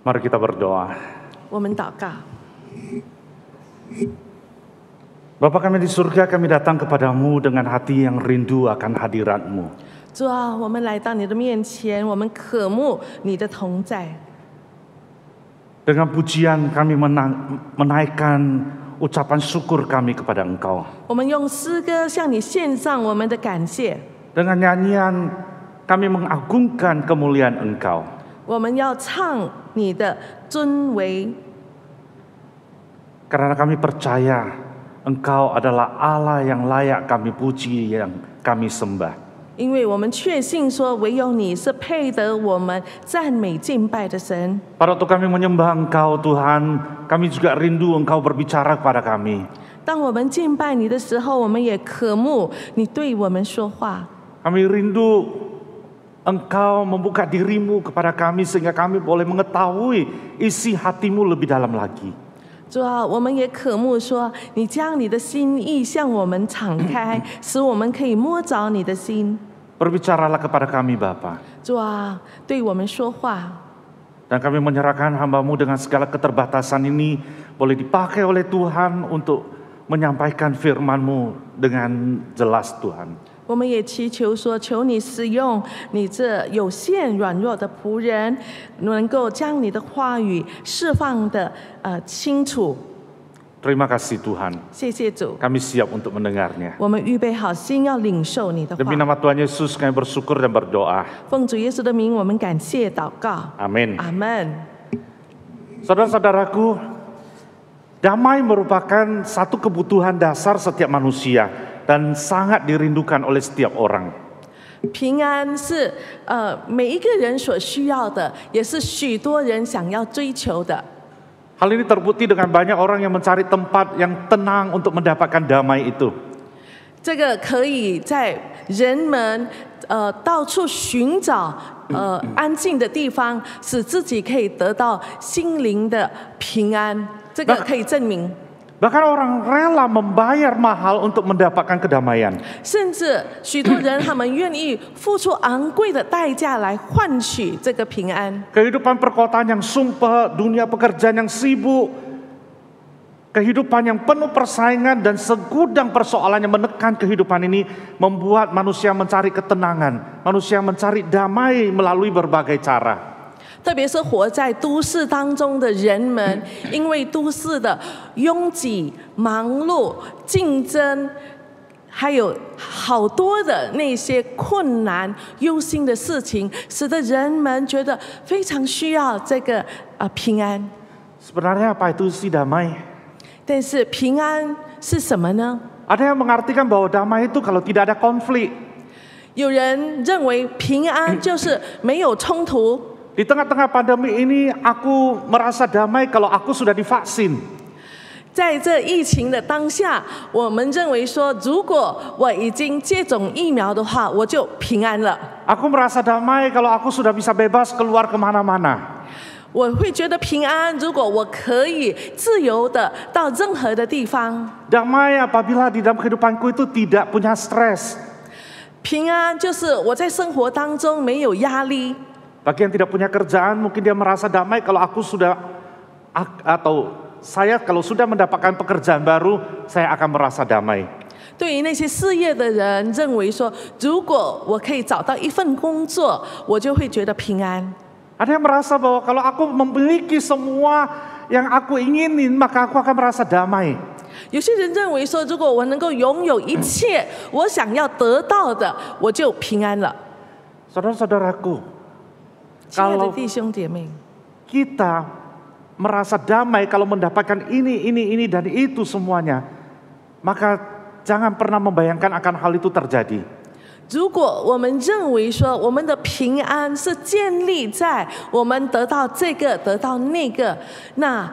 Mari kita berdoa. 我们祷告。 Bapa kami di surga, kami datang kepadamu dengan hati yang rindu akan hadirat-Mu. 主啊，我们来到你的面前，我们渴慕你的同在。 Dengan pujian kami menaikkan ucapan syukur kami kepada Engkau. 我们用诗歌向你献上我们的感谢。 Dengan nyanyian kami mengagungkan kemuliaan Engkau. 我们要唱你的尊为， Karena kami percaya Engkau adalah Allah yang layak kami puji, yang kami sembah. 因为我们确信说，唯有你是配得我们赞美敬拜的神。 Pada waktu kami menyembah Engkau Tuhan, kami juga rindu Engkau berbicara kepada kami. 当我们敬拜你的时候，我们也渴慕你对我们说话。 Kami rindu Engkau membuka diri-Mu kepada kami sehingga kami boleh mengetahui isi hati-Mu lebih dalam lagi. 主啊，我们也渴慕说，你将你的心意向我们敞开，使我们可以摸着你的心。 Berbicaralah kepada kami Bapa. 主啊，对我们说话。 Dan kami menyerahkan hamba-Mu dengan segala keterbatasan ini boleh dipakai oleh Tuhan untuk menyampaikan firman-Mu dengan jelas Tuhan. 我们也祈求说，求你使用你这有限软弱的仆人，能够将你的话语释放的清楚。 Terima kasih Tuhan. 谢谢主， Kami siap untuk mendengarnya. 我们预备好心要领受你的 Demi 话。 nama Tuhan Yesus kami bersyukur dan berdoa. 奉主耶稣的名，我们感谢祷告。 Amin. 阿门。 Saudara-saudaraku, damai merupakan satu kebutuhan dasar setiap manusia dan sangat dirindukan oleh setiap orang. 平安是每一个人所需要的，也是许多人想要追求的。 Hal ini terbukti dengan banyak orang yang mencari tempat yang tenang untuk mendapatkan damai itu. 这个可以在人们到处寻找安静的地方，使自己可以得到心灵的平安。这个可以证明。 Bahkan orang rela membayar mahal untuk mendapatkan kedamaian. 甚至许多人他们愿意付出昂贵的代价来换取这个平安。 Kehidupan perkotaan yang sumpah, dunia pekerjaan yang sibuk, kehidupan yang penuh persaingan dan segudang persoalan yang menekan kehidupan ini membuat manusia mencari ketenangan, manusia mencari damai melalui berbagai cara. 特别是活在都市当中的人们，因为都市的拥挤、忙碌、竞争，还有好多的那些困难、忧心的事情，使得人们觉得非常需要这个平安。 Sebenarnya apa itu sih damai? 但是平安是什么呢？ Ada yang mengartikan bahwa damai itu kalau tidak ada konflik. 有人认为平安就是没有冲突。 Di tengah-tengah pandemi ini aku merasa damai kalau aku sudah divaksin. 在这疫情的当下，我们认为说，如果我已经接种疫苗的话，我就平安了。 Aku merasa damai kalau aku sudah bisa bebas keluar kemana-mana. 我会觉得平安，如果我可以自由的到任何的地方。 Damai apabila di dalam kehidupanku itu tidak punya stres. 平安就是我在生活当中没有压力。 Bagi yang tidak punya kerjaan, mungkin dia merasa damai kalau aku sudah atau saya kalau sudah mendapatkan pekerjaan baru, saya akan merasa damai. 对于那些事业的人，认为说，如果我可以找到一份工作，我就会觉得平安。 Ada yang merasa bahwa kalau aku memiliki semua yang aku inginin, maka aku akan merasa damai. 有些人认为说，如果我能够拥有一切我想要得到的，我就平安了。 Saudara-saudaraku, 亲爱的 kalau 弟兄姐妹， kita merasa damai kalau mendapatkan ini dan itu semuanya, maka jangan pernah membayangkan akan hal itu terjadi. 如果我们认为说我们的平安是建立在我们得到这个得到那个，那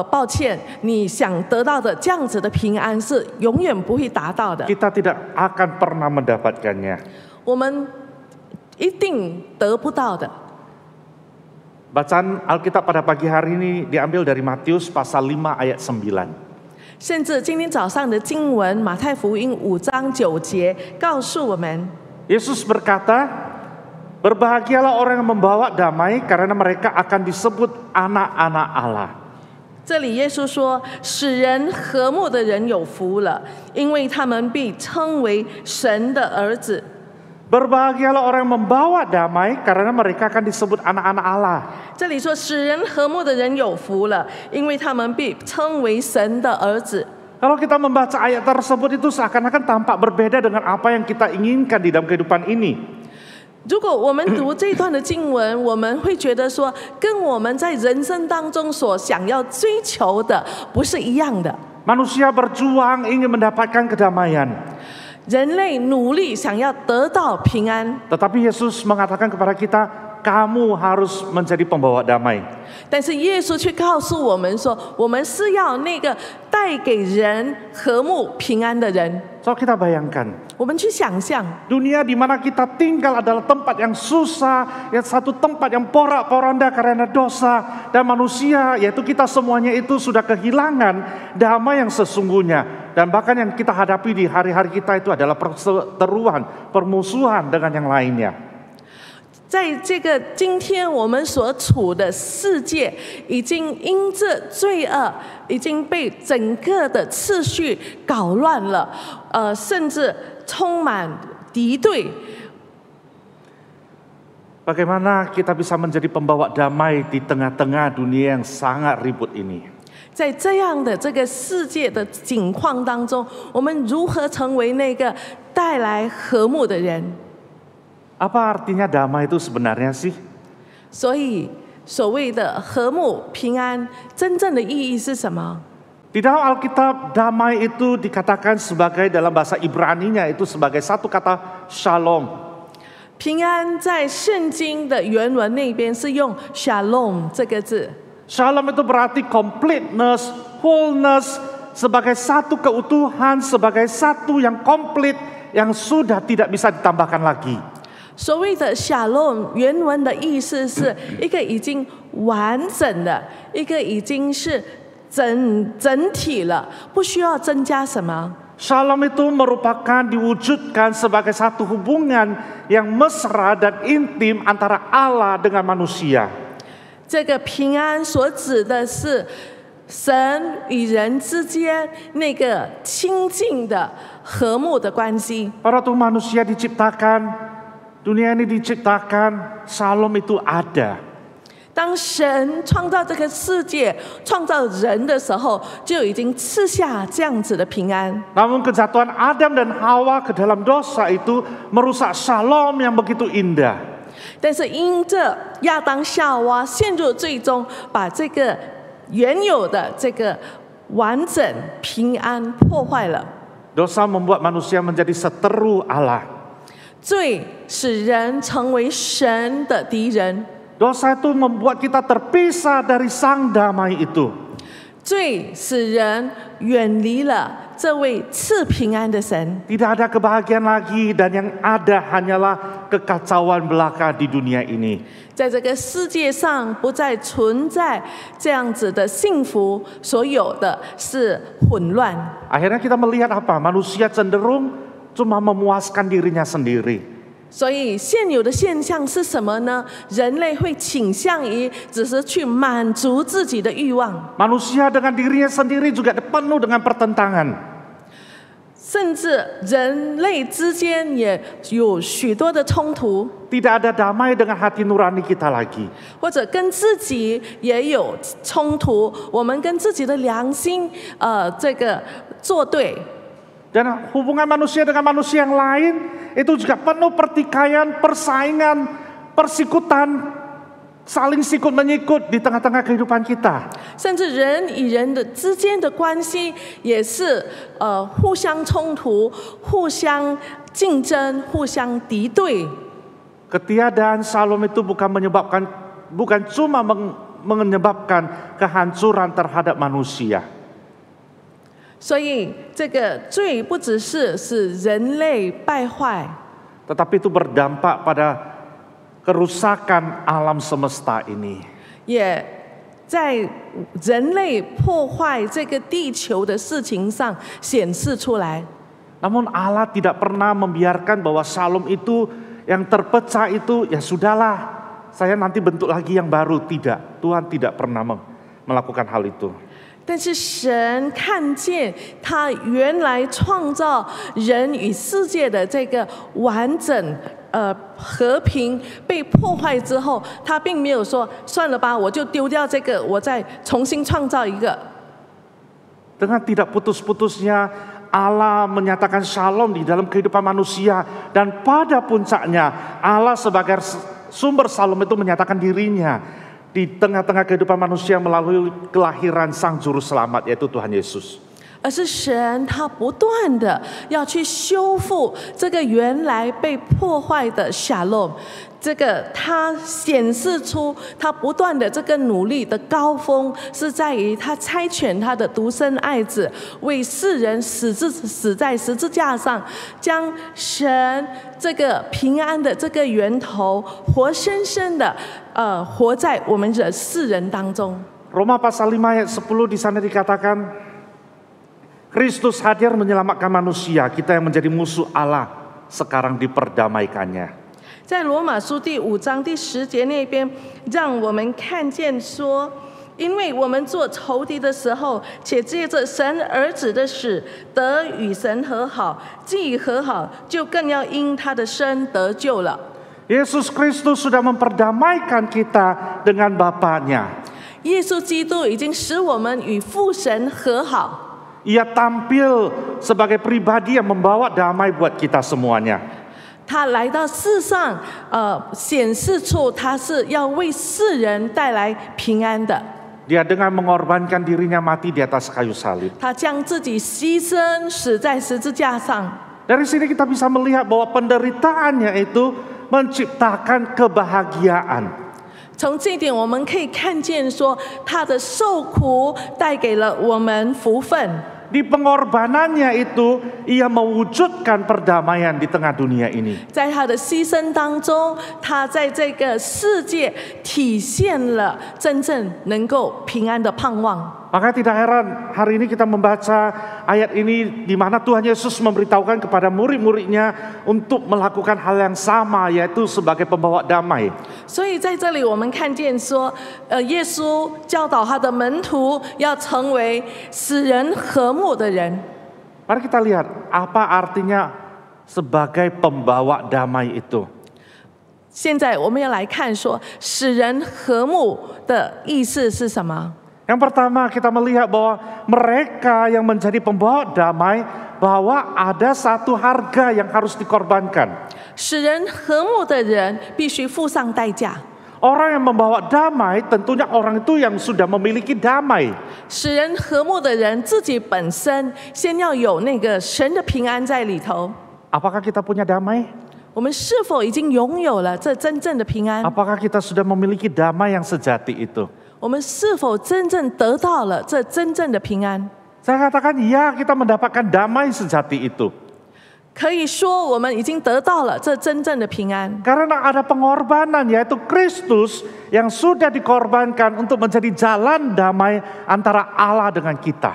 抱歉，你想得到的这样子的平安是永远不会达到的。 Kita tidak akan pernah mendapatkannya. 我们一定得不到的。 Bacaan Alkitab pada pagi hari ini diambil dari Matius pasal 5 ayat 9. 甚至今天早上的经文，马太福音5章9节告诉我们， Yesus berkata, Berbahagialah orang yang membawa damai, karena mereka akan disebut anak-anak Allah. 这里耶稣说：“使人和睦的人有福了，因为他们必称为神的儿子。” Berbahagialah orang yang membawa damai, karena mereka akan disebut anak-anak Allah. 这里说：“使人和睦的人有福了，因为他们必称为神的儿子。” Kalau kita membaca ayat tersebut itu seakan-akan tampak berbeda dengan apa yang kita inginkan di dalam kehidupan ini. 如果我们读这段的经文，我们会觉得说，跟我们在人生当中所想要追求的不是一样的。 Manusia berjuang ingin mendapatkan kedamaian. 人类努力想要得到平安， Tetapi Yesus mengatakan kepada kita, kamu harus menjadi pembawa damai. 但是耶稣却告诉我们说，我们是要那个带给人和睦平安的人。 So kita bayangkan, 我们去想象， dunia di mana kita tinggal adalah tempat yang susah, yang satu tempat yang porak-poranda karena dosa, dan manusia, yaitu kita semuanya itu sudah kehilangan damai yang sesungguhnya. Dan bahkan yang kita hadapi di hari-hari kita itu adalah perseteruan, permusuhan dengan yang lainnya. 在这个今天我们所处的世界，已经因这罪恶已经被整个的次序搞乱了，甚至充满敌对。 Bagaimana kita bisa menjadi pembawa damai di tengah-tengah dunia yang sangat ribut ini? 在这样的这个世界的境况当中，我们如何成为那个带来和睦的人？ Apa artinya damai itu sebenarnya sih? 所以，所谓的和睦平安，真正的意义是什么？ Di dalam Alkitab, damai itu dikatakan sebagai dalam bahasa Ibrani-nya itu sebagai satu kata shalom. 平安在圣经的原文那边是用 shalom 这个字。 Shalom itu berarti completeness, wholeness, sebagai satu keutuhan, sebagai satu yang komplit, yang sudah tidak bisa ditambahkan lagi. 所谓的 shalom 原文的意思是一个已经完整的，一个已经是整体了，不需要增加什么。 Shalom itu merupakan diwujudkan sebagai satu hubungan yang mesra dan intim antara Allah dengan manusia. 这个平安所指的是神与人之间那个亲近的和睦的关系。 Pada waktu manusia diciptakan, dunia ini diciptakan, shalom itu ada. 当神创造这个世界、创造人的时候，就已经赐下这样子的平安。 Namun kejatuhan Adam dan Hawa ke dalam dosa itu merusak shalom yang begitu indah. 但是因着亚当夏娃陷入最终，把这个原有的这个完整平安破坏了。 Dosa membuat manusia menjadi seteru Allah. 罪使人成为神的敌人。 Dosa itu membuat kita terpisah dari sang damai itu. 罪使人远离了这位赐平安的神。 Tidak ada kebahagiaan lagi, dan yang ada hanyalah kekacauan belaka di dunia ini. 在这个世界上不再存在这样子的幸福，所有的是混乱。 Akhirnya kita melihat apa? Manusia cenderung cuma memuaskan dirinya sendiri. 所以现有的现象是什么呢？人类会倾向于只是去满足自己的欲望， Manusia dengan dirinya sendiri juga penuh dengan pertentangan. 甚至人类之间也有许多的冲突， Tidak ada damai dengan hati nurani kita lagi. 或者跟自己也有冲突。我们跟自己的良心，这个作对。 Dan hubungan manusia dengan manusia yang lain itu juga penuh pertikaian, persaingan, persikutan, saling sikut menyikut di tengah-tengah kehidupan kita. 甚至人与人的之间的关系也是互相冲突、互相竞争、互相敌对。 Ketiadaan shalom itu bukan cuma menyebabkan kehancuran terhadap manusia. 所以，这个罪不只是使人类败坏， Tetapi itu berdampak pada kerusakan alam semesta ini. 也在人类破坏这个地球的事情上显示出来。 Namun Allah tidak pernah membiarkan bahwa shalom itu Yang terpecah itu ya sudahlah, saya nanti bentuk lagi yang baru. Tidak, Tuhan tidak pernah melakukan hal itu. 但是神看见他原来创造人与世界的这个完整和平被破坏之后，他并没有说算了吧，我就丢掉这个，我再重新创造一个。 Dengan tidak putus-putusnya Allah menyatakan shalom di dalam kehidupan manusia, dan pada puncaknya Allah sebagai sumber shalom itu menyatakan dirinya di tengah-tengah kehidupan manusia melalui kelahiran Sang Juru Selamat, yaitu Tuhan Yesus. 而是神他不断的要去修复这个原来被破坏的夏洛，这个他显示出他不断的这个努力的高峰是在于他差遣他的独生爱子为世人死在十字架上，将神这个平安的这个源头活生生的活在我们的世人当中。 Roma pasal 5 ayat 10 di sana dikatakan Kristus hadir menyelamatkan manusia, kita yang menjadi musuh Allah sekarang diperdamaikannya. 在罗马书第5章第10节那边，让我们看见说，因为我们做仇敌的时候，且借着神儿子的死得与神和好，既已和好，就更要因他的生得救了。 Yesus Kristus sudah memperdamaikan kita dengan Bapa-Nya. 耶稣基督已经使我们与父神和好。 Ia tampil sebagai pribadi yang membawa damai buat kita semuanya. 他来到世上，显示出他是要为世人带来平安的。 Dia dengan mengorbankan dirinya mati di atas kayu salib. 他将自己牺牲，死在十字架上。 Dari sini kita bisa melihat bahwa penderitaannya itu menciptakan kebahagiaan. 从这一点，我们可以看见说，他的受苦带给了我们福分。 Di pengorbanannya itu, ia mewujudkan perdamaian di tengah dunia ini. 在他的牺牲当中，他在这个世界体现了真正能够平安的盼望。 Maka tidak heran hari ini kita membaca ayat ini di mana Tuhan Yesus memberitahukan kepada murid-muridnya untuk melakukan hal yang sama, yaitu sebagai pembawa damai. 所以在这里我们看见说，耶稣教导他的门徒要成为使人和睦的人。 Mari kita lihat apa artinya sebagai pembawa damai itu. 现在我们要来看说，使人和睦的意思是什么？ Yang pertama kita melihat bahwa mereka yang menjadi pembawa damai, bahwa ada satu harga yang harus dikorbankan. 使人和睦的人必须付上代价。 Orang yang membawa damai tentunya orang itu yang sudah memiliki damai. 使人和睦的人自己本身先要有那个神的平安在里头。 Apakah kita punya damai? 我们是否已经拥有了这真正的平安？ Apakah kita sudah memiliki damai yang sejati itu? 我们是否真正得到了这真正的平安？ Saya katakan ya, kita mendapatkan damai sejati itu. 可以说我们已经得到了这真正的平安， Karena ada pengorbanan, yaitu Kristus yang sudah dikorbankan untuk menjadi jalan damai antara Allah dengan kita.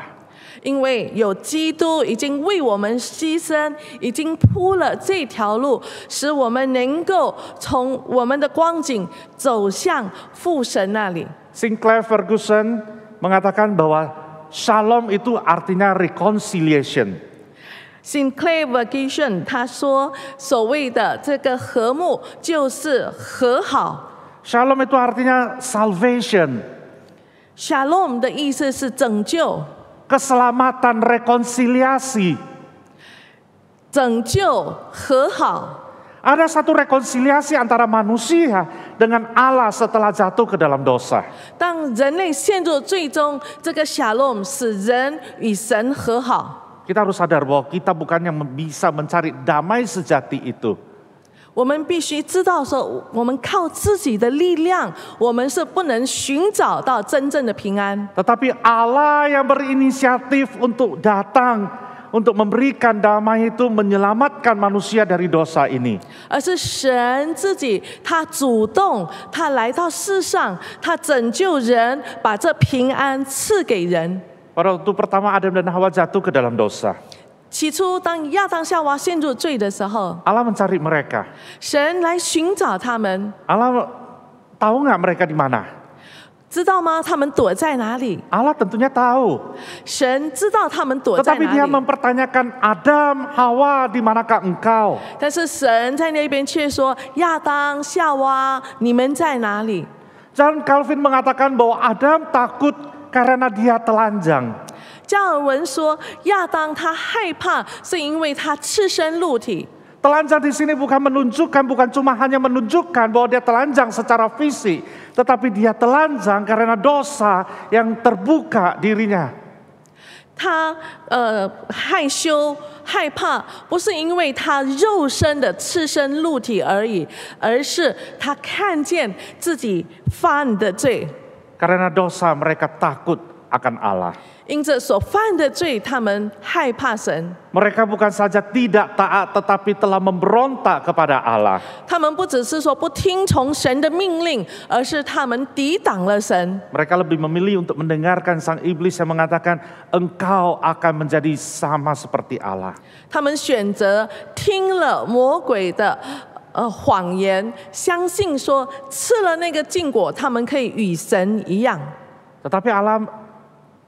因为有基督已经为我们牺牲，已经铺了这条路，使我们能够从我们的光景走向父神那里。 Sinclair Ferguson mengatakan bahwa shalom itu artinya reconciliation. Sinclair Ferguson 他说，所谓的这个和睦就是和好。 Shalom itu artinya salvation, Shalom 的意思是拯救、 keselamatan, rekonsiliasi. 拯救、和好。 Ada satu rekonsiliasi antara manusia dengan Allah setelah jatuh ke dalam dosa. 当人类陷入最终，这个 Shalom 使人与神和好。 Kita harus sadar bahwa kita bukan yang bisa mencari damai sejati itu. 我们必须知道说，我们靠自己的力量，我们是不能寻找到真正的平安。 Tetapi Allah yang berinisiatif untuk datang, untuk memberikan damai itu, menyelamatkan manusia dari dosa ini. 而是神自己，他主动，他来到世上，他拯救人，把这平安赐给人。 Pada waktu pertama Adam dan Hawa jatuh ke dalam dosa. 起初，当亚当夏娃陷入罪的时候， Allah mencari mereka. 神来寻找他们， Allah tahu nggak mereka di mana? 知道吗？他们躲在哪里？ Allah tentunya tahu. 神知道他们躲在 Tetapi 哪 dia 里， mempertanyakan Adam, Hawa, di manakah engkau? 但是神在那边却说：“亚当、夏娃，你们在哪里？” John Calvin mengatakan bahwa Adam takut karena dia telanjang. 加尔文说，亚当他害怕，是因为他赤身露体。 Telanjang di sini bukan cuma hanya menunjukkan bahwa dia telanjang secara fisik, tetapi dia telanjang karena dosa yang terbuka dirinya. 他害羞害怕，不是因为他肉身的赤身露体而已，而是他看见自己犯的罪， Karena dosa mereka takut akan Allah. 因着所犯的罪，他们害怕神。 Mereka bukan saja tidak taat, tetapi telah memberontak kepada Allah. 他们不只是说不听从神的命令，而是他们抵挡了神。 Mereka lebih memilih untuk mendengarkan sang iblis yang mengatakan, engkau akan menjadi sama seperti Allah. 他们选择听了魔鬼的谎言，相信说吃了那个禁果，他们可以与神一样。 Tetapi Allah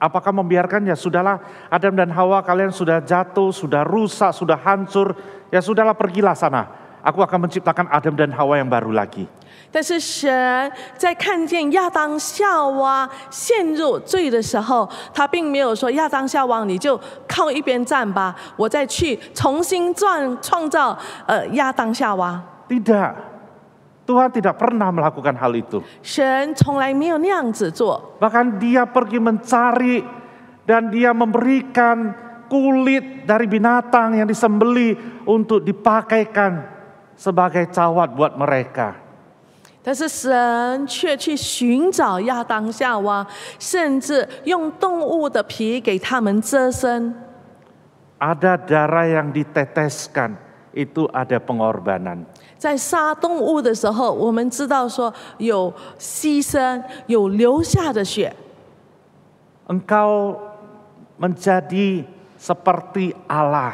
apakah membiarkan? Ya sudahlah, Adam dan Hawa kalian sudah jatuh, sudah rusak, sudah hancur. Ya sudahlah, pergilah sana. Aku akan menciptakan Adam dan Hawa yang baru lagi. 但是神在看见亚当夏娃陷入罪的时候，他并没有说亚当夏娃你就靠一边站吧，我再去重新创造亚当夏娃。 Tidak. Tuhan tidak pernah melakukan hal itu. 神从来没有那样子做， Bahkan dia pergi mencari dan dia memberikan kulit dari binatang yang disembelih untuk dipakaikan sebagai cawat buat mereka. 但是神却去寻找亚当夏娃，甚至用动物的皮给他们遮身。 Ada darah yang diteteskan, itu ada pengorbanan. 在杀动物的时候，我们知道说有牺牲，有流下的血。 Engkau menjadi seperti Allah.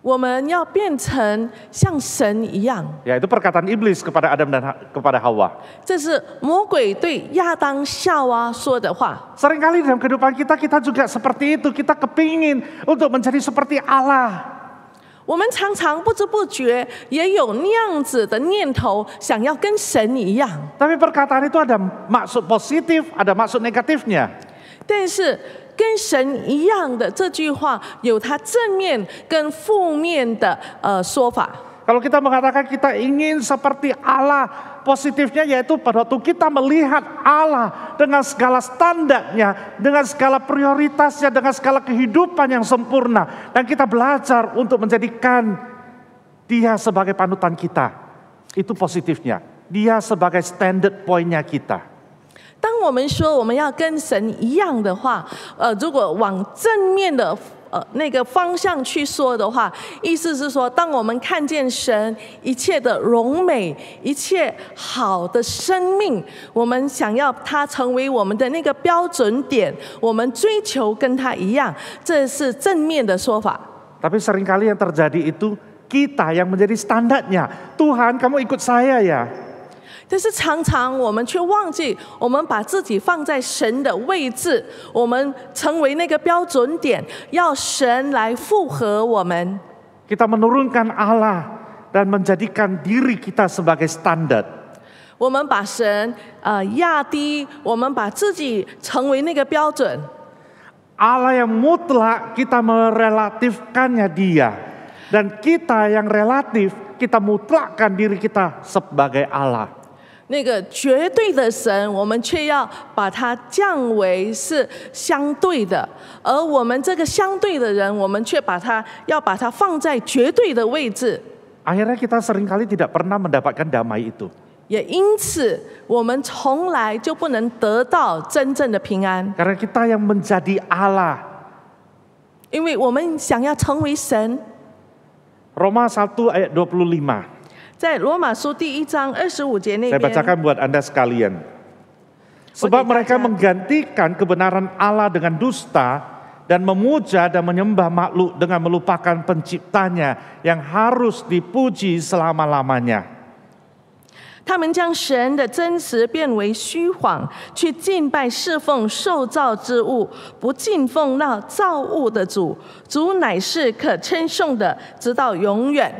我们要变成像神一样， Ya, itu perkataan iblis kepada Adam dan kepada Hawa. 这是魔鬼对亚当夏娃说的话。 Seringkali dalam kehidupan kita juga seperti itu. Kita kepingin untuk menjadi seperti Allah. 我们常常不知不觉也有那样子的念头，想要跟神一样。 Tapi perkataan itu ada maksud positif, ada maksud negatifnya. 但是跟神一样的这句话有它正面跟负面的说法。 Kalau kita mengatakan kita ingin seperti Allah, positifnya yaitu pada waktu kita melihat Allah dengan segala standarnya, dengan segala prioritasnya, dengan segala kehidupan yang sempurna. Dan kita belajar untuk menjadikan dia sebagai panutan kita. Itu positifnya. Dia sebagai standard point-nya kita. 当我们说我们要跟神一样的话，如果往正面的那个方向去说的话，意思是说，当我们看见神一切的荣美、一切好的生命，我们想要他成为我们的那个标准点，我们追求跟他一样，这是正面的说法。 Tapi seringkali yang terjadi itu kita yang menjadi standarnya. Tuhan, kamu ikut saya ya. 但是常常我们却忘记，我们把自己放在神的位置，我们成为那个标准点，要神来复合我们。 Kita menurunkan Allah dan menjadikan diri kita sebagai standar. 我们把神压低，我们把自己成为那个标准。 Allah yang mutlak kita merelatifkannya dia. Dan kita yang relatif kita mutlakkan diri kita sebagai Allah. 那个绝对的神，我们却要把它降为是相对的，而我们这个相对的人，我们却把它放在绝对的位置。 Akhirnya kita seringkali tidak pernah mendapatkan damai itu. 也因此，我们从来就不能得到真正的平安， Karena kita yang menjadi Allah. 因为我们想要成为神。 Roma 1 ayat 25. 在罗马书第1章25节那 Saya 边， bacakan buat Anda sekalian. Sebab mereka menggantikan kebenaran Allah dengan dusta dan memuja dan menyembah makhluk dengan melupakan penciptanya yang harus dipuji selama-lamanya. 他们将神的真实变为虚谎，去敬拜侍奉受造之物，不敬奉那造物的主。主乃是可称颂的，直到永远。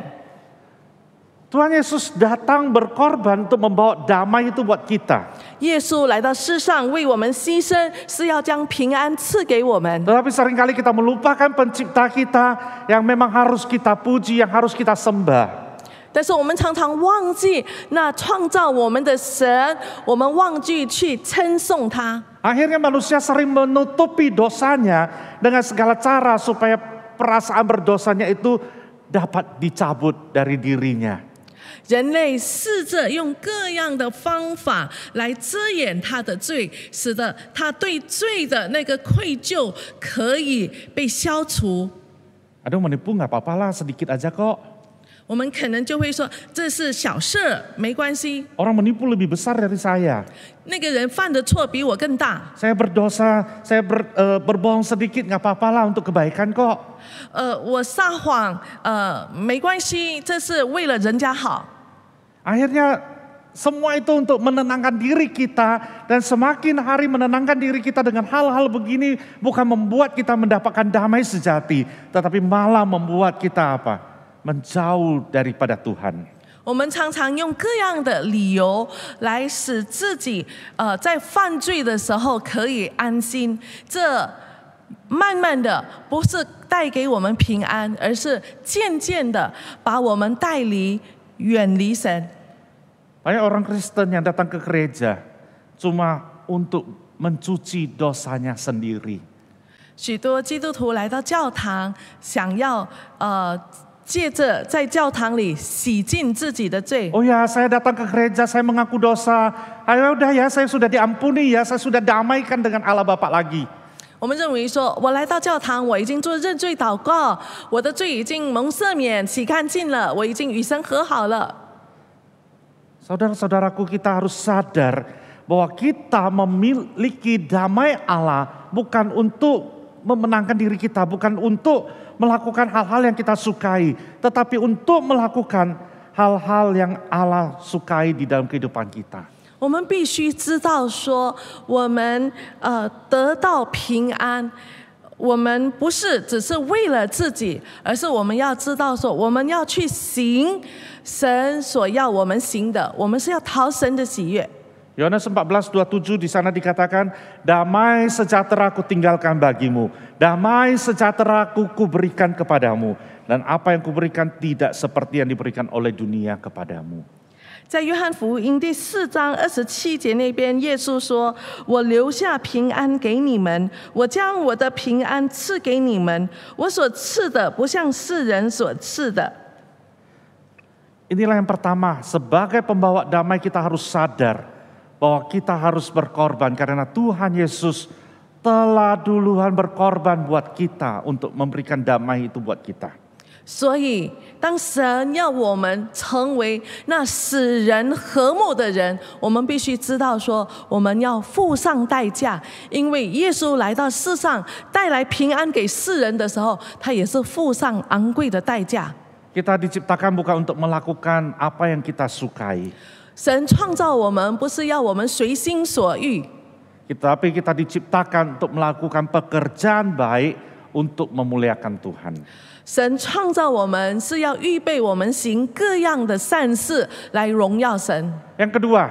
Tuhan Yesus datang berkorban untuk membawa damai itu buat kita. 耶稣来到世上为我们牺牲，是要将平安赐给我们。 Tetapi seringkali kita melupakan pencipta kita yang memang harus kita puji, yang harus kita sembah. 但是我们常常忘记那创造我们的神，我们忘记去称颂他。 Akhirnya manusia sering menutupi dosanya dengan segala cara supaya perasaan berdosanya itu dapat dicabut dari dirinya. 人类试着用各样的方法来遮掩他的罪，使得他对罪的那个愧疚可以被消除。 Aduh menipu nggak apa-apa lah, sedikit aja kok. 我们可能就会说这是小事，没关系。 Orang menipu lebih besar dari saya. 那个人犯的错比我更大。 Saya berdosa, saya berbohong sedikit nggak apa-apa lah untuk kebaikan kok. 我撒谎，没关系，这是为了人家好。 Akhirnya semua itu untuk menenangkan diri kita, dan semakin hari menenangkan diri kita dengan hal-hal begini bukan membuat kita mendapatkan damai sejati, tetapi malah membuat kita apa? Menjauh daripada Tuhan. 我们常常用各样的理由来使自己在犯罪的时候可以安心，这慢慢的不是带给我们平安，而是渐渐的把我们带离远离神。 Banyak orang Kristen yang datang ke gereja cuma untuk mencuci dosanya sendiri. 许多基督徒来到教堂，想要借着在教堂里洗净自己的罪。 Oh ya, saya datang ke gereja, saya mengaku dosa. Ayo udah ya, saya sudah diampuni ya, saya sudah damaikan dengan Allah Bapa lagi. 我们认为说，我来到教堂，我已经做认罪祷告，我的罪已经蒙赦免、洗干净了，我已经与神和好了。 Saudara-saudaraku, kita harus sadar bahwa kita memiliki damai Allah bukan untuk memenangkan diri kita, bukan untuk melakukan hal-hal yang kita sukai, tetapi untuk melakukan hal-hal yang Allah sukai di dalam kehidupan kita. 我们必须知道说，我们得到平安，我们不是只是为了自己，而是我们要知道说，我们要去行神所要我们行的，我们是要讨神的喜悦。 Yohanes 14:27 di sana dikatakan, damai sejahtera ku tinggalkan bagimu, damai sejahtera ku berikan kepadamu, dan apa yang kuberikan tidak seperti yang diberikan oleh dunia kepadamu. 在约翰福音第4章27节那边，耶稣说：“我留下平安给你们，我将我的平安赐给你们，我所赐的不像世人所赐的。” Inilah yang pertama, sebagai pembawa damai kita harus sadar bahwa kita harus berkorban karena Tuhan Yesus telah duluan berkorban buat kita untuk memberikan damai itu buat kita. 所以，当神要我们成为那使人和睦的人，我们必须知道说，我们要付上代价，因为耶稣来到世上带来平安给世人的时候，他也是付上昂贵的代价。 Kita diciptakan bukan untuk melakukan apa yang kita sukai. 神创造我们，不是要我们随心所欲， Tapi kita diciptakan untuk melakukan pekerjaan baik untuk memuliakan Tuhan. 神创造我们是要预备我们行各样的善事来荣耀神。 Yang kedua,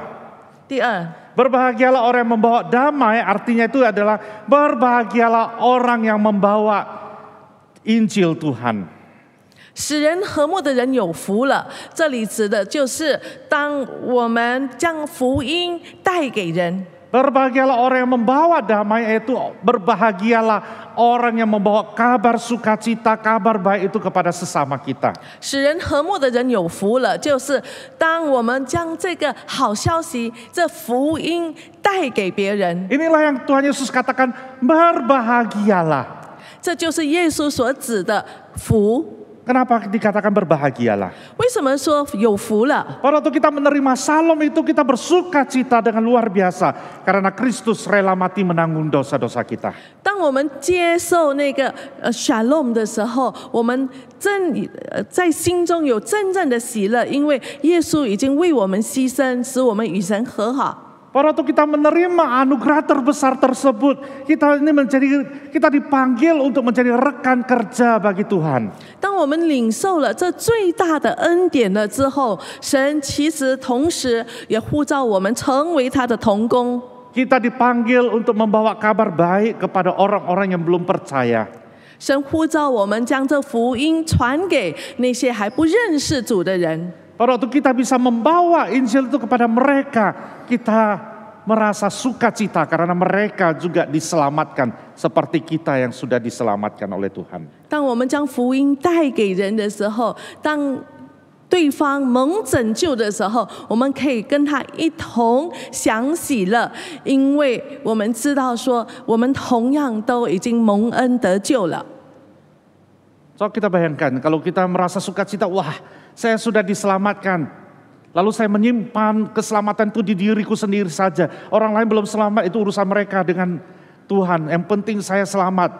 第二， berbahagialah orang yang membawa damai, artinya itu adalah berbahagialah orang yang membawa Injil Tuhan. 使人和睦的人有福了。这里指的就是当我们将福音带给人。 Berbahagialah orang yang membawa damai, yaitu berbahagialah orang yang membawa kabar sukacita, kabar baik itu kepada sesama kita. 使人和睦的人有福了，就是当我们将这个好消息、这福音带给别人。 Inilah yang Tuhan Yesus katakan, berbahagialah. 这就是耶稣所指的福。Kenapa dikatakan berbahagialah? 为什么说有福了？ Pada waktu kita menerima Shalom itu kita bersuka cita dengan luar biasa. Karena Kristus rela mati menanggung dosa-dosa kita. 当我们接受那个shalom 的时候，我们在心中有真正的喜乐，因为耶稣已经为我们牺牲，使我们与神和好。 Pada waktu kita menerima anugerah terbesar tersebut, kita dipanggil untuk menjadi rekan kerja bagi Tuhan. 当我们领受了这最大的恩典了之后，神其实同时也呼召我们成为他的同工。 Kita dipanggil untuk membawa kabar baik kepada orang-orang yang belum percaya. 神呼召我们将这福音传给那些还不认识主的人。 Pada waktu kita bisa membawa Injil itu kepada mereka, kita merasa sukacita karena mereka juga diselamatkan seperti kita yang sudah diselamatkan oleh Tuhan. 当我们将福音带给人的时候，当对方蒙拯救的时候，我们可以跟他一同享喜乐，因为我们知道说，我们同样都已经蒙恩得救了。 So kita bayangkan kalau kita merasa sukacita, wah saya sudah diselamatkan. Lalu saya menyimpan keselamatan itu di diriku sendiri saja. Orang lain belum selamat, itu urusan mereka dengan Tuhan. Yang penting saya selamat.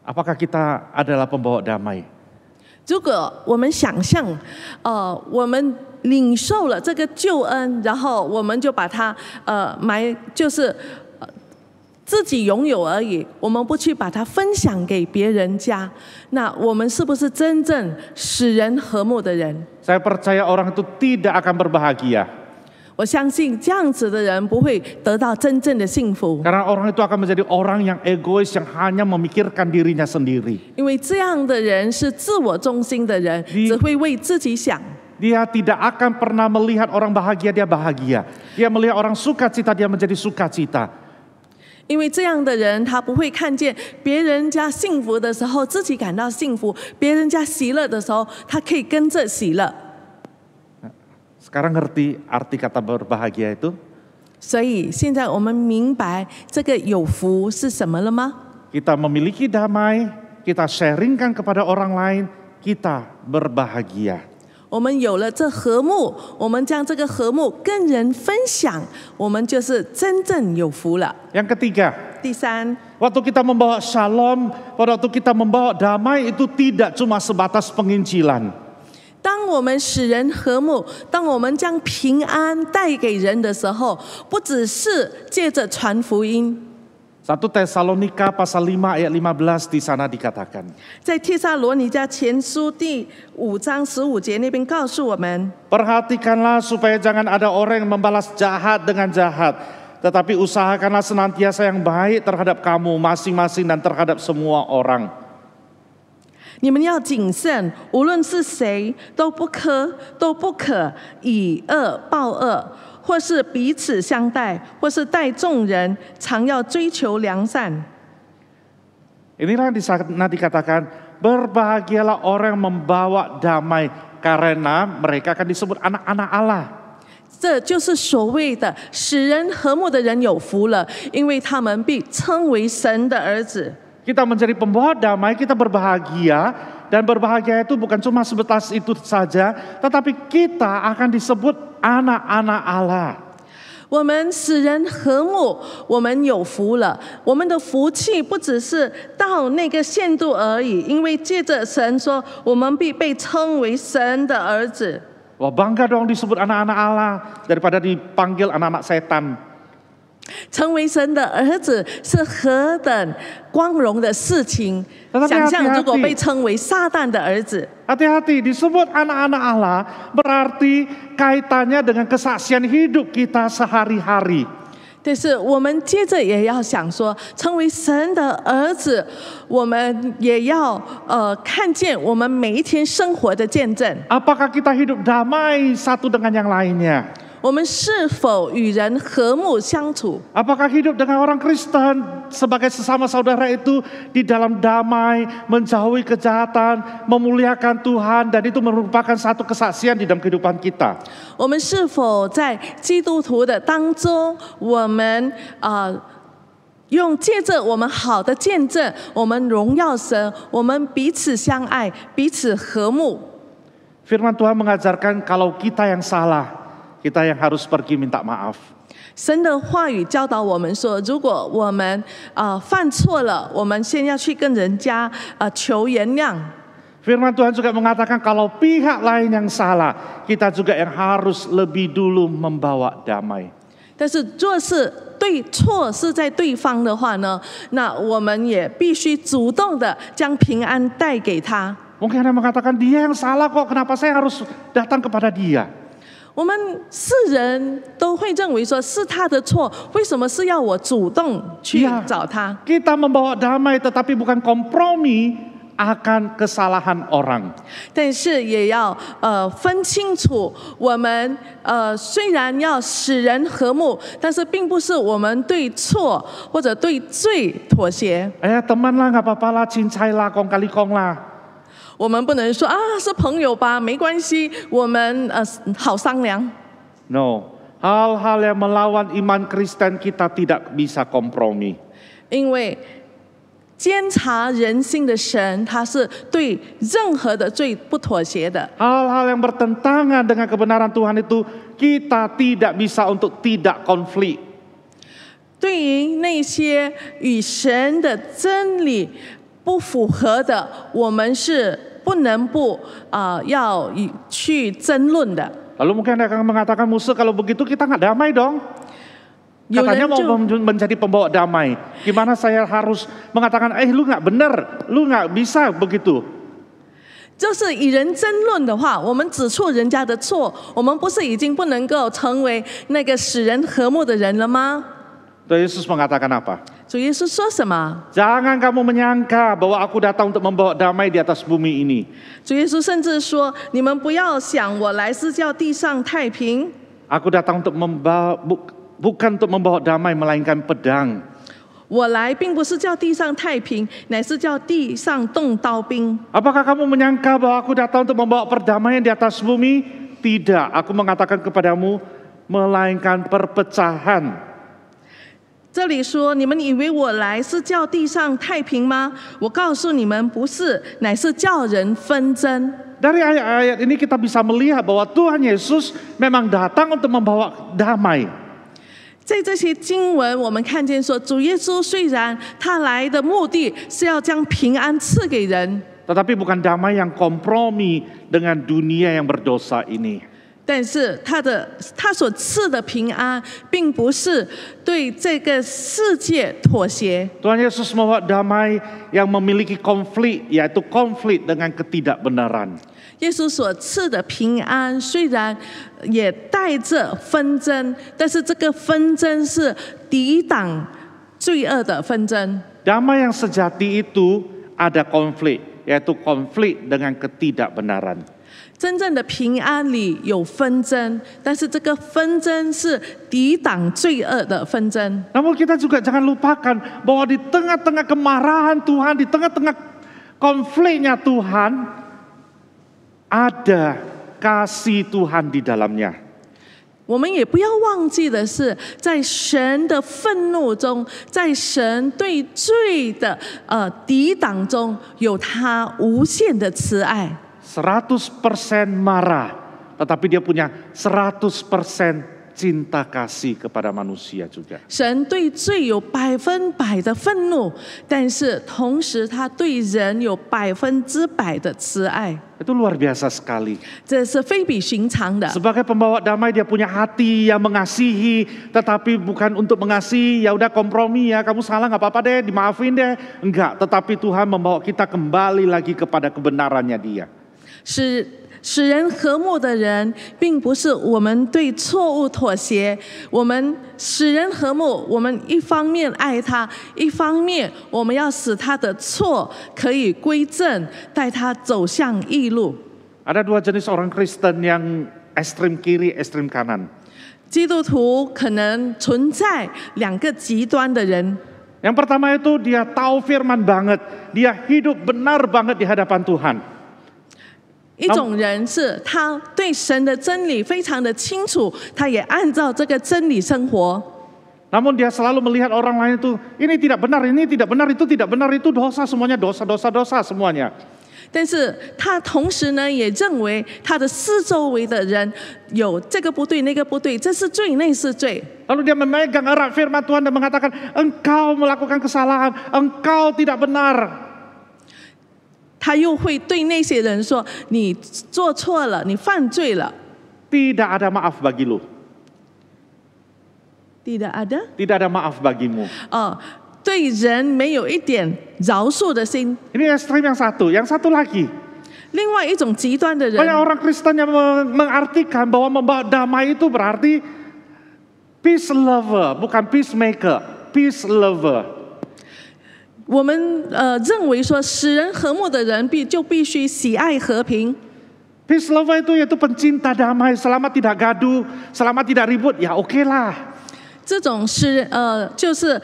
Apakah kita adalah pembawa damai? 如果我们想象，我们领受了这个救恩，然后我们就把它就是自己拥有而已，我们不去把它分享给别人家，那我们是不是真正使人和睦的人？ Saya percaya orang itu tidak akan berbahagia. 我相信这样子的人不会得到真正的幸福， Karena orang itu akan menjadi orang yang egois, yang hanya memikirkan dirinya sendiri. 因为这样的人是自我中心的人，只会为自己想。 Dia tidak akan pernah melihat orang bahagia, dia bahagia. Dia melihat orang sukacita, dia menjadi sukacita. 因为这样的人，他不会看见别人家幸福的时候，自己感到幸福；别人家喜乐的时候，他可以跟着喜乐。 Sekarang ngerti arti kata berbahagia itu? 所以现在我们明白这个有福是什么了吗？ Kita memiliki damai, kita sharingkan kepada orang lain, kita berbahagia. 我们有了这和睦，我们将这个和睦跟人分享，我们就是真正有福了。 Yang ketiga, 第三， waktu kita membawa shalom, pada waktu kita membawa damai itu tidak cuma sebatas penginjilan. 当我们使人和睦，当我们将平安带给人的时候，不只是借着传福音。 1 Tesalonika pasal 5 ayat 15 di sana dikatakan. 在帖撒罗尼迦前书第5章15节那边告诉我们， Perhatikanlah supaya jangan ada orang yang membalas jahat dengan jahat. Tetapi usahakanlah senantiasa yang baik terhadap kamu masing-masing dan terhadap semua orang. 你们要谨慎，无论是谁，都不可以恶报恶，或是彼此相待，或是待众人，常要追求良善。 Inilah di sana dikatakan, berbahagialah orang yang membawa damai karena mereka akan disebut anak-anak Allah. 这就是所谓的使人和睦的人有福了，因为他们必称为神的儿子。 Kita menjadi pembawa damai, kita berbahagia. Dan berbahagia itu bukan cuma sebatas itu saja, tetapi kita akan disebut anak-anak Allah. 我们使人和睦，我们有福了。我们的福气不只是到那个限度而已，因为借着神说，我们必被称为神的儿子。 Wah bangga dong disebut anak-anak Allah daripada dipanggil anak-anak setan. 成为神的儿子是何等光荣的事情！想象如果被称为撒旦的儿子。 Hati-hati, disebut anak-anak Allah berarti kaitannya dengan kesaksian hidup kita sehari-hari. 但是我们接着也要想说，成为神的儿子，我们也要看见我们每一天生活的见证。 Apakah kita hidup damai satu dengan yang lainnya? 我们是否与人和睦相处？ Apakah hidup dengan orang Kristen sebagai sesama saudara itu di dalam damai, menjauhi kejahatan, memuliakan Tuhan, dan itu merupakan satu kesaksian di dalam kehidupan kita. 我们是否在基督徒的当中，我们用借着我们好的见证，我们荣耀神，我们彼此相爱，彼此和睦。 Firman Tuhan mengajarkan kalau kita yang salah, kita yang harus pergi minta maaf. 神的话语教导我们说，如果我们犯错了，我们先要去跟人家求原谅。 Firman Tuhan juga mengatakan kalau pihak lain yang salah, kita juga yang harus lebih dulu membawa damai. 但是若是错是在对方的话呢，那我们也必须主动的将平安带给他。 Mungkin ada yang mengatakan dia yang salah kok, kenapa saya harus datang kepada dia? 我们世人都会认为说是他的错，为什么是要我主动去找他？ Kita membawa damai tetapi bukan kompromi akan kesalahan orang. 但是也要分清楚，我们虽然要使人和睦，但是并不是我们对错或者对罪妥协。 Teman lah, nggak apa-apa lah, cincai lah, kong kali kong lah. 我们不能说是朋友吧，没关系，我们好商量。 No, hal-hal yang melawan iman Kristen kita tidak bisa kompromi. 因为监察人心的神，他是对任何的罪不妥协的。 Hal-hal yang bertentangan dengan kebenaran Tuhan itu kita tidak bisa untuk tidak konflik. 对于那些与神的真理不符合的，我们是不能不要去争论的。 Lalu mungkin ada yang mengatakan musuh kalau begitu kita nggak damai dong. Katanya mau menjadi pembawa damai. Gimana saya harus mengatakan, lu nggak benar, lu nggak bisa begitu. 就是以人争论的话，我们指出人家的错，我们不是已经不能够成为那个使人和睦的人了吗？ Tuhan Yesus mengatakan apa? 主耶稣说什么？ Jangan kamu menyangka bahwa aku datang untuk membawa damai di atas bumi ini. 主耶稣甚至说：“你们不要想我来是叫地上太平。 Aku datang untuk bukan untuk membawa damai melainkan pedang. 我来并不是叫地上太平，乃是叫地上动刀兵。” Apakah kamu menyangka bahwa aku datang untuk membawa perdamaian di atas bumi? Tidak, aku mengatakan kepadamu melainkan perpecahan. 这里说：“你们以为我来是叫地上太平吗？我告诉你们，不是，乃是叫人纷争。” Dari ayat-ayat ini kita bisa melihat bahwa Tuhan Yesus memang datang untuk membawa damai. 在这些经文，我们看见说，主耶稣虽然他来的目的是要将平安赐给人， Tetapi bukan damai yang kompromi dengan dunia yang berdosa ini. 但是他所赐的平安，并不是对这个世界妥协。 Tuhan Yesus membawa damai yang memiliki konflik, yaitu konflik dengan ketidakbenaran. 耶稣所赐的平安，虽然也带着纷争，但是这个纷争是抵挡罪恶的纷争。 Damai yang sejati itu ada konflik, yaitu konflik dengan ketidakbenaran. 真正的平安里有纷争，但是这个纷争是抵挡罪恶的纷争。 Namun kita juga jangan lupakan bahwa di tengah-tengah kemarahan Tuhan, di tengah-tengah konfliknya Tuhan, ada kasih Tuhan di dalamnya. 我们也不要忘记的是，在神的愤怒中，在神对罪的抵挡中，有他无限的慈爱。 100% marah, tetapi dia punya 100% cinta kasih kepada manusia juga. 神对罪有100%的愤怒，但是同时他对人有100%的慈爱。 Itu luar biasa sekali. 这是非比寻常的。 Sebagai pembawa damai dia punya hati yang mengasihi, tetapi bukan untuk mengasihi. Ya udah kompromi ya, kamu salah nggak apa-apa deh, dimaafin deh. Enggak, tetapi Tuhan membawa kita kembali lagi kepada kebenarannya Dia. 使人和睦的人，并不是我们对错误妥协。我们使人和睦，我们一方面爱他，一方面我们要使他的错可以归正，带他走向义路。 Ada dua jenis orang Kristen yang ekstrem kiri, ekstrem kanan. 基督徒可能存在两个极端的人。 Yang pertama itu dia tahu firman banget, dia hidup benar banget di hadapan Tuhan. 一种人是他对神的真理非常的清楚，他也按照这个真理生活。Namun dia selalu melihat orang lain itu, ini tidak benar, itu tidak benar, itu dosa, semuanya dosa, semuanya. 但是他同时呢，也认为他的四周围的人有这个不对，那个不对，这是罪，那是罪。 Lalu dia memegang erat firman Tuhan dan mengatakan, engkau melakukan kesalahan, engkau tidak benar. 他又会对那些人说：“你做错了，你犯罪了。” Tidak ada maaf bagi lu. Tidak ada? Tidak ada maaf bagimu. 对人没有一点饶恕的心。 Ini ekstrim yang satu lagi. 另外一种极端的人， Banyak orang Kristen yang mengartikan bahwa membawa damai itu berarti peace lover, bukan peacemaker, peace lover. 我们认为说，使人和睦的人就必须喜爱和平。 Peace lover itu yaitu pencinta damai, selama tidak gaduh, selama tidak ribut, ya oke lah. 这种就是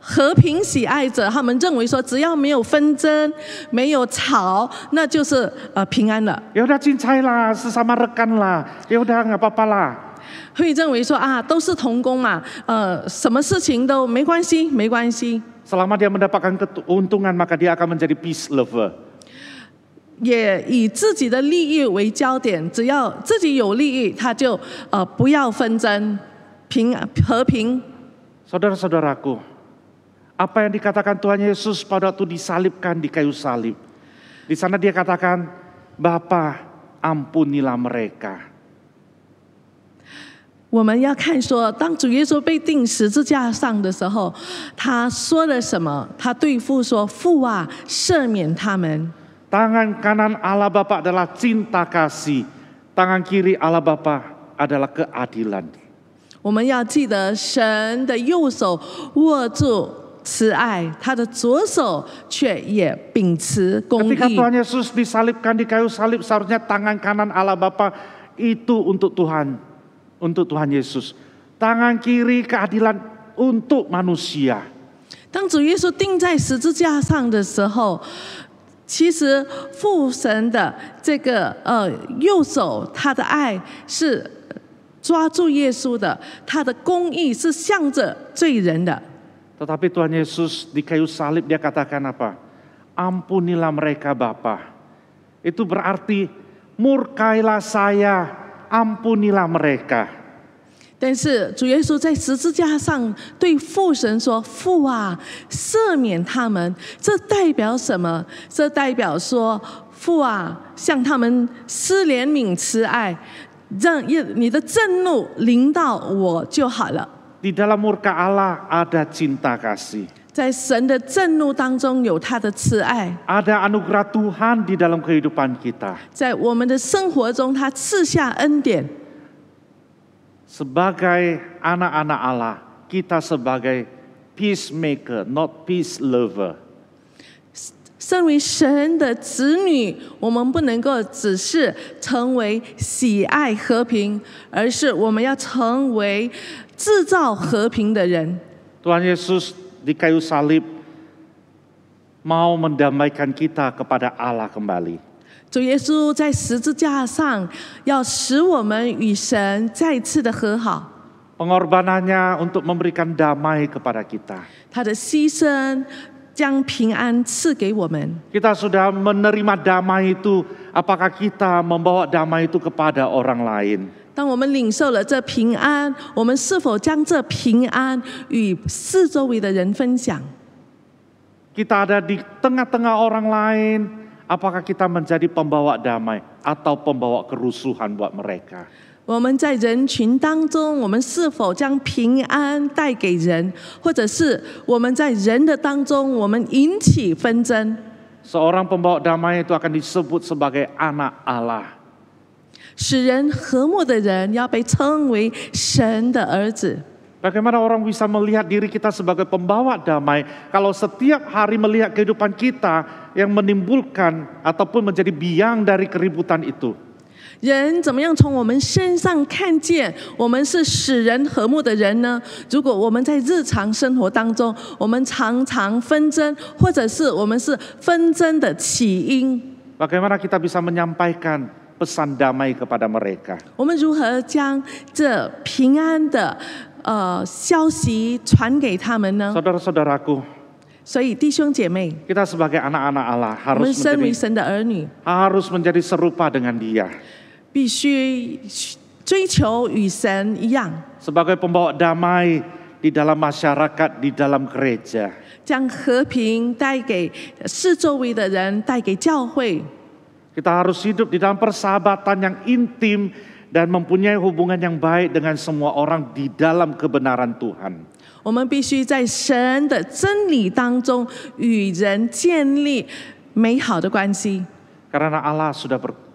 和平喜爱者，他们认为说，只要没有纷争、没有吵，那就是平安了。 Ya udah cincai lah, sesama rekan lah, ya udah nggak apa-apa lah. 会认为说都是同工嘛，什么事情都没关系，没关系。 Selama dia mendapatkan keuntungan, maka dia akan menjadi peace lover. 也以自己的利益为焦点，只要自己有利益，他就不要纷争，和平。 Saudara-saudaraku, apa yang dikatakan Tuhan Yesus pada waktu disalibkan di kayu salib. Di sana dia katakan, Bapa, ampunilah mereka. 我们要看说，当主耶稣被钉十字架上的时候，他说了什么？他对父说：“父啊，赦免他们。” Tangan kanan Allah Bapa adalah cinta kasih. Tangan kiri Allah Bapa adalah keadilan. 我们要记得，神的右手握住慈爱，他的左手却也秉持公义。 Ketika Tuhan Yesus disalibkan di kayu salib, seharusnya tangan kanan Allah Bapa itu untuk Tuhan Yesus. Tangan kiri keadilan untuk manusia. 当主耶稣钉在十字架上的时候，其实父神的这个右手，他的爱是抓住耶稣的，他的公义是向着罪人的。 Tetapi Tuhan Yesus di kayu salib dia katakan apa? Ampunilah mereka Bapa. Itu berarti murkailah saya, ampunilah mereka. 但是主耶稣在十字架上对父神说：“父啊，赦免他们。”这代表什么？这代表说，父啊，向他们施怜悯慈爱，让你的震怒临到我就好了。 Di dalam murka Allah ada cinta kasih. 在神的震怒当中有他的慈爱， Ada anugerah Tuhan di dalam kehidupan kita. 在我们的生活中，他赐下恩典。 Sebagai anak-anak Allah, kita sebagai peacemaker, not peace lover. 身为神的子女，我们不能够只是成为喜爱和平，而是我们要成为制造和平的人。 Tuhan Yesus di kayu salib mau mendamaikan kita kepada Allah kembali. 主耶稣在十字架上要使我们与神再次的和好， Pengorbanannya untuk memberikan damai kepada kita. 他的牺牲将平安赐给我们。 Kita sudah menerima damai itu, apakah kita membawa damai itu kepada orang lain? 当我们领受了这平安，我们是否将这平安与四周围的人分享？ Kita ada di tengah-tengah orang lain, apakah kita menjadi pembawa damai atau pembawa kerusuhan buat mereka? 我们在人群当中，我们是否将平安带给人，或者是我们在人的当中，我们引起纷争？ Seorang pembawa damai itu akan disebut sebagai anak Allah. 使人和睦的人要被称为神的儿子。 Bagaimana orang bisa melihat diri kita sebagai pembawa damai kalau setiap hari melihat kehidupan kita yang menimbulkan ataupun menjadi biang dari keributan itu? 人怎么样从我们身上看见我们是使人和睦的人呢？如果我们在日常生活当中，我们常常纷争，或者是我们是纷争的起因， Bagaimana kita bisa menyampaikan pesan damai kepada mereka? 我们如何将这平安的消息传给他们呢？ Saudara-saudaraku, 所以弟兄姐妹， kita sebagai anak-anak Allah 我们 harus 身为 menjadi 神的儿女， serupa dengan Dia. 必须追求与神一样， Sebagai pembawa damai di dalam masyarakat, di dalam gereja. 将和平带给四周围的人，带给教会。 Kita harus hidup di dalam persahabatan yang intim dan mempunyai hubungan yang baik dengan semua orang di dalam kebenaran Tuhan. 我们必须在神的真理当中与人建立美好的关系， Karena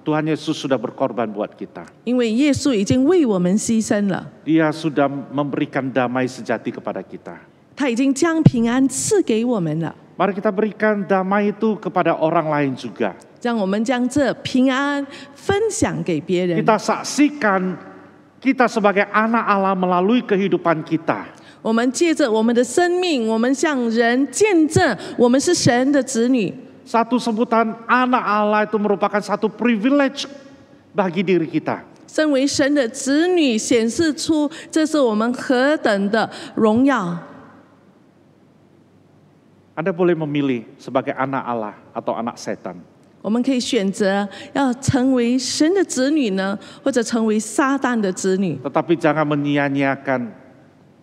Tuhan Yesus sudah berkorban buat kita. 因为耶稣已经为我们牺牲了， Dia sudah memberikan damai sejati kepada kita. 他已经将平安赐给我们了。 Mari kita berikan damai itu kepada orang lain juga. 让我们将这平安分享给别人。 Kita saksikan kita sebagai anak Allah melalui kehidupan kita. 我们借着我们的生命，我们向人见证我们是神的子女。 Satu sebutan anak Allah itu merupakan satu privilege bagi diri kita. 身为神的子女，显示出这是我们何等的荣耀。 Anda boleh memilih sebagai anak Allah atau anak setan. 我们可以选择要成为神的子女呢，或者成为撒旦的子女。 Tetapi jangan menyia-nyiakan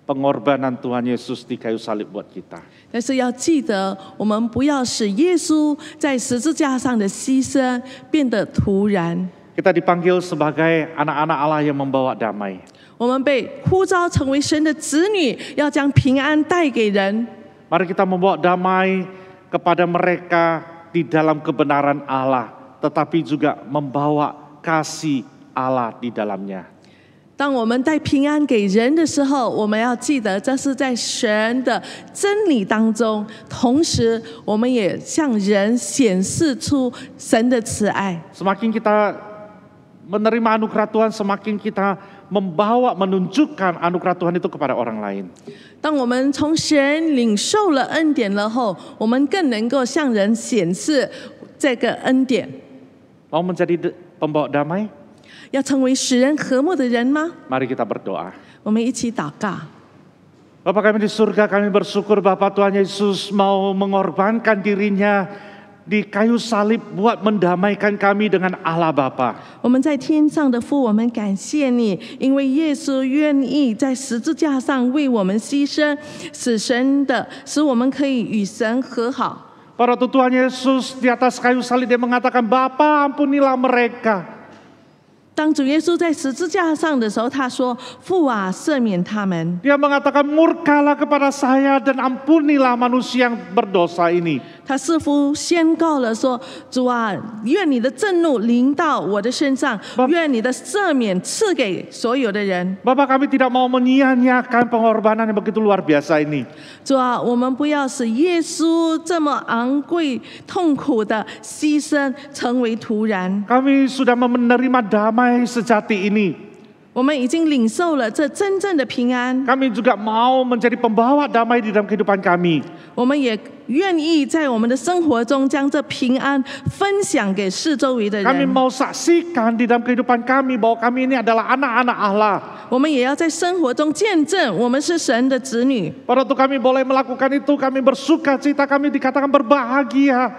pengorbanan Tuhan Yesus di kayu salib buat kita. 但是要记得，我们不要使耶稣在十字架上的牺牲变得突然。 Kita dipanggil sebagai anak-anak Allah yang membawa damai. 我们被呼召成为神的子女，要将平安带给人。 Mari kita membawa damai kepada mereka di dalam kebenaran Allah, tetapi juga membawa kasih Allah di dalamnya. 当我们带平安给人的时候，我们要记得这是在神的真理当中，同时我们也向人显示出神的慈爱。 Semakin kita menerima anugerah Tuhan, semakin kita menunjukkan anugerah Tuhan itu kepada orang lain. 当我们从神领受了恩典了后，我们更能够向人显示这个恩典。 Mau menjadi pembawa damai? 要成为使人和睦的人吗？ Mari kita berdoa. 我们一起祷告。 Bapa kami di surga, kami bersyukur Bapak Tuhan Yesus mau mengorbankan dirinya di kayu salib buat mendamaikan kami dengan Allah Bapa. 我们在天上的父，我们感谢你，因为耶稣愿意在十字架上为我们牺牲，使我们可以与神和好。 Pada waktu Tuhan Yesus di atas kayu salib dia mengatakan, Bapa ampunilah mereka. 当主耶稣在十字架上的时候，他说：“父啊，赦免他们。” Dia mengatakan, murkalah kepada saya dan ampunilah manusia yang berdosa ini. 他似乎宣告了说：“主啊，愿你的震怒临到我的身上，愿你的赦免赐给所有的人。” Bapak kami tidak mau menyia-nyiakan pengorbanan yang begitu luar biasa ini. 主啊，我们不要使耶稣这么昂贵、痛苦的牺牲成为突然。 Kami sudah menerima damai sejati ini. 我们已经领受了这真正的平安， Kami juga mau menjadi pembawa damai di dalam kehidupan kami. 我们也愿意在我们的生活中将这平安分享给四周围的 Kami 人。 mau saksikan di dalam kehidupan kami bahwa kami ini adalah anak-anak Allah. 我们也要在生活中见证我们是神的子女。 Pada waktu kami boleh melakukan itu, kami bersuka cita, kami dikatakan berbahagia.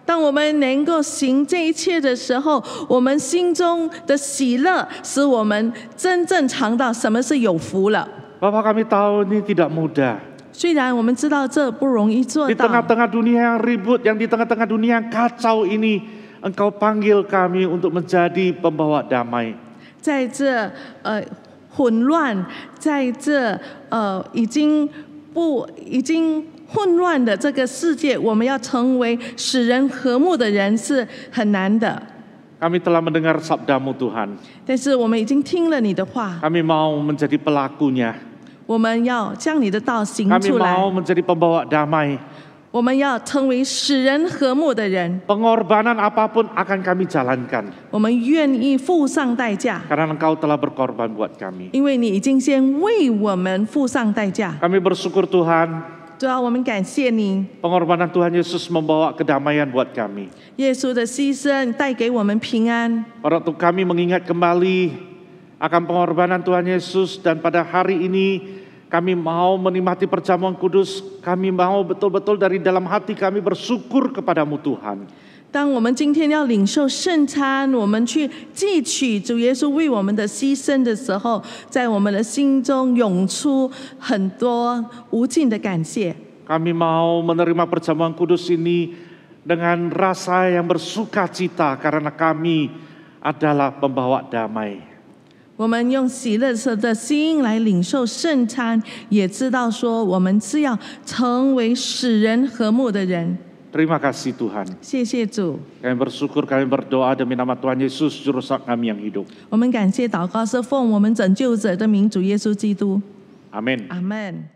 当我们能够行这一切的时候，我们心中的喜乐使我们真正尝到什么是有福了。 Bapak kami tahu ini tidak mudah. 虽然我们知道这不容易做 Di 到， tengah-tengah dunia yang ribut, yang di tengah-tengah dunia yang kacau ini, Engkau panggil kami untuk menjadi pembawa damai. 在这混乱，在这已经混乱的这个世界，我们要成为使人和睦的人是很难的。 Kami telah mendengar sabdamu Tuhan. 但是我们已经听了你的话， Kami mau menjadi pelakunya. 我们要将你的道行 Kami 出来， mau menjadi pembawa damai. 我们要成为使人和睦的人。 Pengorbanan apapun akan kami jalankan. 我们愿意付上代价， Karena Engkau telah berkorban buat kami. 因为你已经先为我们付上代价。 Kami bersyukur Tuhan, 主啊，我们感谢你， pengorbanan Tuhan Yesus membawa kedamaian buat kami. 耶稣的牺牲带给我们平安。 Pada waktu kami mengingat kembali akan pengorbanan Tuhan Yesus dan pada hari ini kami mau menikmati perjamuan kudus, kami mau betul-betul dari dalam hati kami bersyukur kepadamu Tuhan. 当我们今天要领受圣餐，我们去记取主耶稣为我们的牺牲的时候，在我们的心中涌出很多无尽的感谢。 Kami mau menerima perjamuan kudus ini dengan rasa yang bersuka cita karena kami adalah pembawa damai. 我们用喜乐的心来领受圣餐，也知道说我们是要成为使人和睦的人。 Terima kasih Tuhan. 谢谢主， Kami bersyukur, kami berdoa demi nama Tuhan Yesus, Juru Selamat kami yang hidup. 我们感谢祷告是奉我们拯救者的名主耶稣基督。 Amin. 阿门。